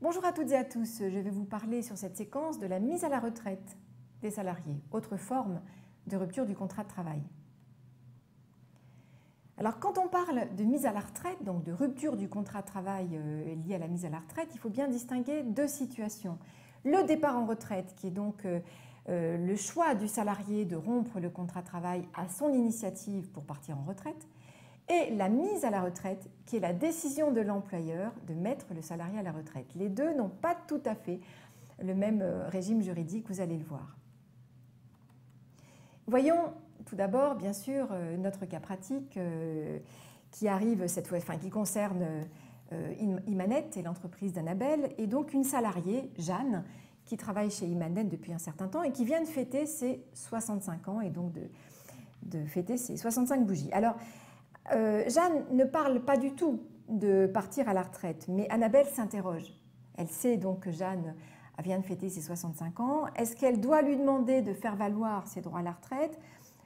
Bonjour à toutes et à tous, je vais vous parler sur cette séquence de la mise à la retraite des salariés, autre forme de rupture du contrat de travail. Alors quand on parle de mise à la retraite, donc de rupture du contrat de travail lié à la mise à la retraite, il faut bien distinguer deux situations. Le départ en retraite, qui est donc le choix du salarié de rompre le contrat de travail à son initiative pour partir en retraite, et la mise à la retraite, qui est la décision de l'employeur de mettre le salarié à la retraite. Les deux n'ont pas tout à fait le même régime juridique, vous allez le voir. Voyons tout d'abord, bien sûr, notre cas pratique qui arrive cette fois, qui concerne Imanet et l'entreprise d'Annabelle, et donc une salariée, Jeanne, qui travaille chez Imanet depuis un certain temps et qui vient de fêter ses 65 ans et donc de fêter ses 65 bougies. Alors, Jeanne ne parle pas du tout de partir à la retraite, mais Annabelle s'interroge. Elle sait donc que Jeanne vient de fêter ses 65 ans. Est-ce qu'elle doit lui demander de faire valoir ses droits à la retraite?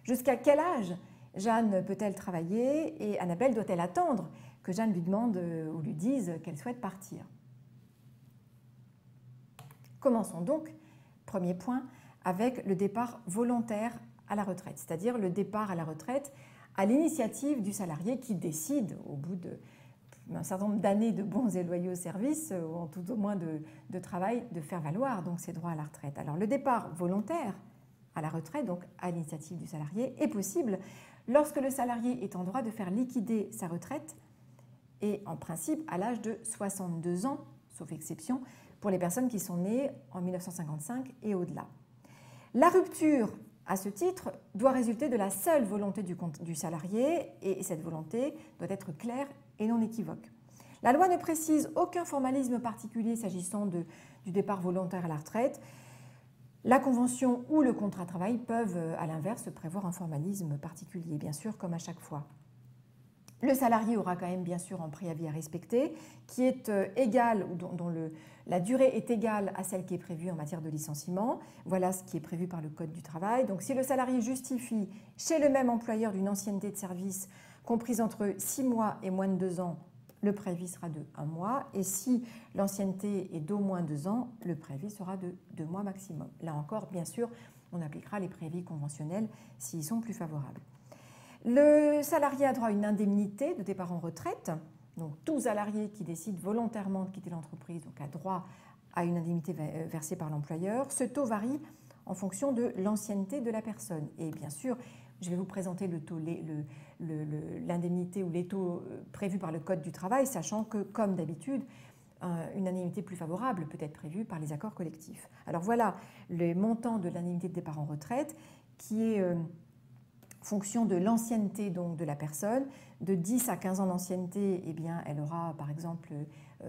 Jusqu'à quel âge Jeanne peut-elle travailler? Et Annabelle doit-elle attendre que Jeanne lui demande ou lui dise qu'elle souhaite partir? Commençons donc, premier point, avec le départ volontaire à la retraite, c'est-à-dire le départ à la retraite à l'initiative du salarié qui décide, au bout d'un certain nombre d'années de bons et loyaux services, ou en tout au moins de travail, de faire valoir donc ses droits à la retraite. Alors le départ volontaire à la retraite, donc à l'initiative du salarié, est possible lorsque le salarié est en droit de faire liquider sa retraite et en principe à l'âge de 62 ans, sauf exception, pour les personnes qui sont nées en 1955 et au-delà. La rupture, à ce titre, doit résulter de la seule volonté du salarié et cette volonté doit être claire et non équivoque. La loi ne précise aucun formalisme particulier s'agissant du départ volontaire à la retraite. La convention ou le contrat de travail peuvent, à l'inverse, prévoir un formalisme particulier, bien sûr, comme à chaque fois. Le salarié aura quand même, bien sûr, un préavis à respecter qui est égal, ou dont la durée est égale à celle qui est prévue en matière de licenciement. Voilà ce qui est prévu par le Code du travail. Donc, si le salarié justifie chez le même employeur d'une ancienneté de service comprise entre 6 mois et moins de 2 ans, le préavis sera de 1 mois. Et si l'ancienneté est d'au moins 2 ans, le préavis sera de 2 mois maximum. Là encore, bien sûr, on appliquera les préavis conventionnels s'ils sont plus favorables. Le salarié a droit à une indemnité de départ en retraite. Donc, tout salarié qui décide volontairement de quitter l'entreprise a droit à une indemnité versée par l'employeur. Ce taux varie en fonction de l'ancienneté de la personne. Et bien sûr, je vais vous présenter l'indemnité ou les taux prévus par le Code du travail, sachant que, comme d'habitude, une indemnité plus favorable peut être prévue par les accords collectifs. Alors voilà le montant de l'indemnité de départ en retraite qui est fonction de l'ancienneté de la personne. De 10 à 15 ans d'ancienneté, eh bien, elle aura par exemple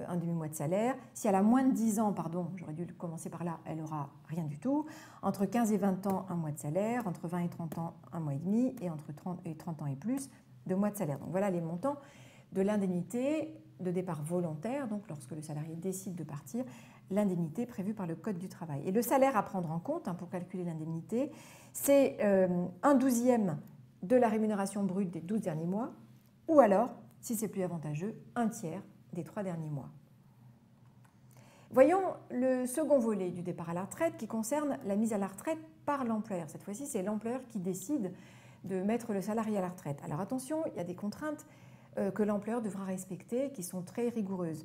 un demi-mois de salaire. Si elle a moins de 10 ans, pardon, j'aurais dû commencer par là, elle n'aura rien du tout. Entre 15 et 20 ans, un mois de salaire. Entre 20 et 30 ans, un mois et demi. Et entre 30 ans et plus, 2 mois de salaire. Donc voilà les montants de l'indemnité de départ volontaire, donc lorsque le salarié décide de partir, l'indemnité prévue par le Code du travail. Et le salaire à prendre en compte pour calculer l'indemnité, c'est 1/12e de la rémunération brute des 12 derniers mois, ou alors, si c'est plus avantageux, 1/3 des 3 derniers mois. Voyons le second volet du départ à la retraite qui concerne la mise à la retraite par l'employeur. Cette fois-ci, c'est l'employeur qui décide de mettre le salarié à la retraite. Alors attention, il y a des contraintes que l'employeur devra respecter qui sont très rigoureuses.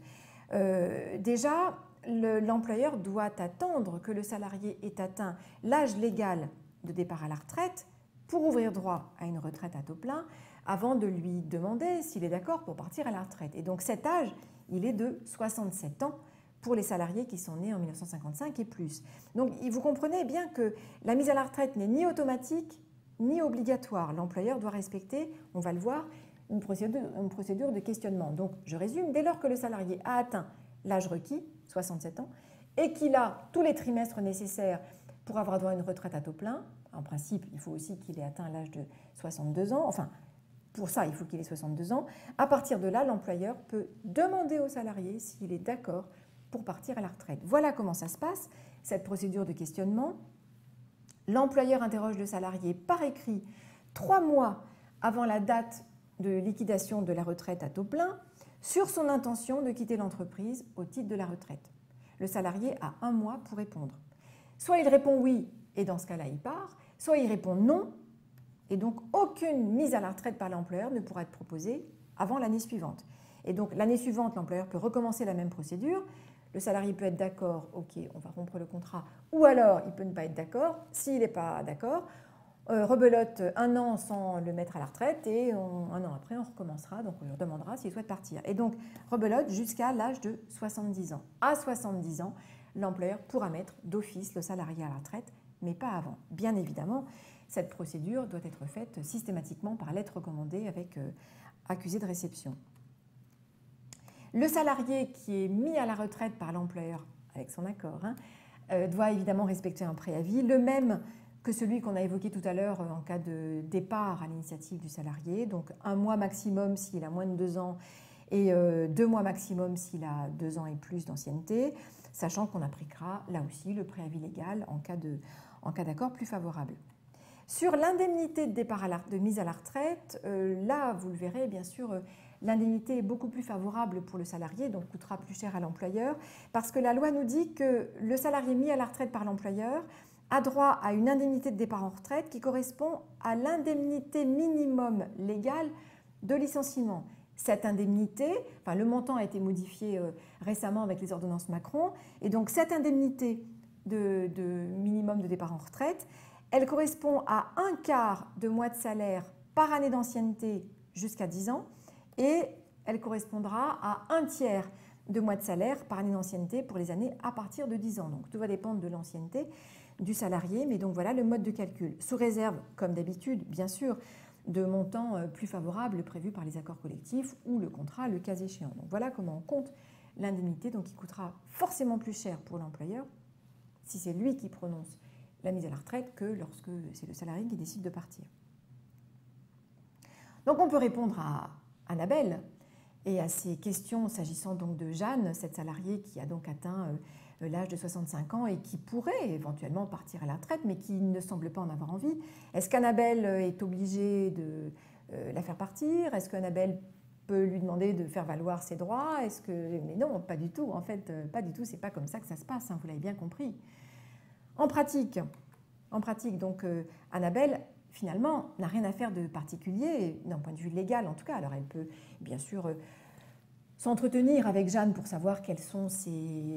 Déjà, l'employeur doit attendre que le salarié ait atteint l'âge légal de départ à la retraite pour ouvrir droit à une retraite à taux plein avant de lui demander s'il est d'accord pour partir à la retraite. Et donc cet âge, il est de 67 ans pour les salariés qui sont nés en 1955 et plus. Donc vous comprenez bien que la mise à la retraite n'est ni automatique ni obligatoire. L'employeur doit respecter, on va le voir, une procédure de questionnement. Donc je résume, dès lors que le salarié a atteint l'âge requis, 67 ans, et qu'il a tous les trimestres nécessaires pour avoir droit à une retraite à taux plein, en principe, il faut aussi qu'il ait atteint l'âge de 62 ans, enfin, pour ça, il faut qu'il ait 62 ans. À partir de là, l'employeur peut demander au salarié s'il est d'accord pour partir à la retraite. Voilà comment ça se passe, cette procédure de questionnement. L'employeur interroge le salarié par écrit 3 mois avant la date de liquidation de la retraite à taux plein sur son intention de quitter l'entreprise au titre de la retraite. le salarié a 1 mois pour répondre. Soit il répond oui, et dans ce cas-là, il part, soit il répond non, et donc aucune mise à la retraite par l'employeur ne pourra être proposée avant l'année suivante. Et donc l'année suivante, l'employeur peut recommencer la même procédure. Le salarié peut être d'accord, ok, on va rompre le contrat, ou alors il peut ne pas être d'accord. S'il n'est pas d'accord, rebelote 1 an sans le mettre à la retraite et 1 an après, on recommencera, donc on lui demandera s'il souhaite partir. Et donc rebelote jusqu'à l'âge de 70 ans. À 70 ans, l'employeur pourra mettre d'office le salarié à la retraite, mais pas avant. Bien évidemment, cette procédure doit être faite systématiquement par lettre recommandée avec accusé de réception. Le salarié qui est mis à la retraite par l'employeur, avec son accord, doit évidemment respecter un préavis, le même que celui qu'on a évoqué tout à l'heure en cas de départ à l'initiative du salarié, donc 1 mois maximum s'il a moins de 2 ans et 2 mois maximum s'il a 2 ans et plus d'ancienneté, sachant qu'on appliquera là aussi le préavis légal en cas d'accord plus favorable. Sur l'indemnité de départ de mise à la retraite, là, vous le verrez, bien sûr, l'indemnité est beaucoup plus favorable pour le salarié, donc coûtera plus cher à l'employeur, parce que la loi nous dit que le salarié mis à la retraite par l'employeur a droit à une indemnité de départ en retraite qui correspond à l'indemnité minimum légale de licenciement. Cette indemnité, enfin le montant a été modifié récemment avec les ordonnances Macron, et donc cette indemnité de minimum de départ en retraite, elle correspond à 1/4 de mois de salaire par année d'ancienneté jusqu'à 10 ans et elle correspondra à 1/3 de mois de salaire par année d'ancienneté pour les années à partir de 10 ans. Donc tout va dépendre de l'ancienneté du salarié, mais donc voilà le mode de calcul. Sous réserve, comme d'habitude, bien sûr, de montants plus favorables prévus par les accords collectifs ou le contrat, le cas échéant. Donc voilà comment on compte l'indemnité, donc qui coûtera forcément plus cher pour l'employeur si c'est lui qui prononce la mise à la retraite que lorsque c'est le salarié qui décide de partir. Donc on peut répondre à Annabelle et à ces questions s'agissant donc de Jeanne, cette salariée qui a donc atteint l'âge de 65 ans et qui pourrait éventuellement partir à la retraite, mais qui ne semble pas en avoir envie. Est-ce qu'Annabelle est obligée de la faire partir? Est-ce qu'Annabelle peut lui demander de faire valoir ses droits? Mais non, pas du tout. En fait, pas du tout. C'est pas comme ça que ça se passe. Vous l'avez bien compris. En pratique, donc Annabelle, finalement, n'a rien à faire de particulier, d'un point de vue légal en tout cas. Alors elle peut bien sûr s'entretenir avec Jeanne pour savoir quelle est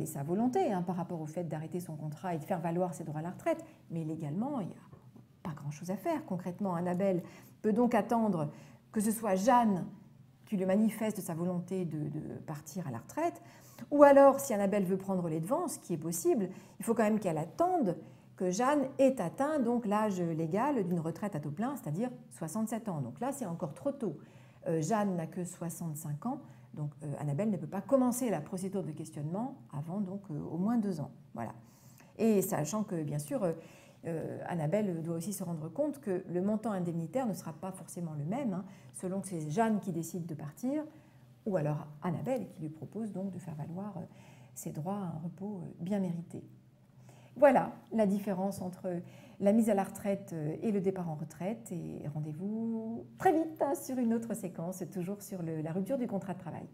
sa volonté par rapport au fait d'arrêter son contrat et de faire valoir ses droits à la retraite. Mais légalement, il n'y a pas grand-chose à faire. Concrètement, Annabelle peut donc attendre que ce soit Jeanne qui lui manifeste sa volonté de partir à la retraite. Ou alors, si Annabelle veut prendre les devants, ce qui est possible, il faut quand même qu'elle attende que Jeanne ait atteint donc l'âge légal d'une retraite à taux plein, c'est-à-dire 67 ans. Donc là, c'est encore trop tôt. Jeanne n'a que 65 ans, donc Annabelle ne peut pas commencer la procédure de questionnement avant donc au moins 2 ans. Voilà. Et sachant que, bien sûr, Annabelle doit aussi se rendre compte que le montant indemnitaire ne sera pas forcément le même, selon que c'est Jeanne qui décide de partir, ou alors Annabelle qui lui propose donc de faire valoir ses droits à un repos bien mérité. Voilà la différence entre la mise à la retraite et le départ en retraite. Et rendez-vous très vite sur une autre séquence, toujours sur la rupture du contrat de travail.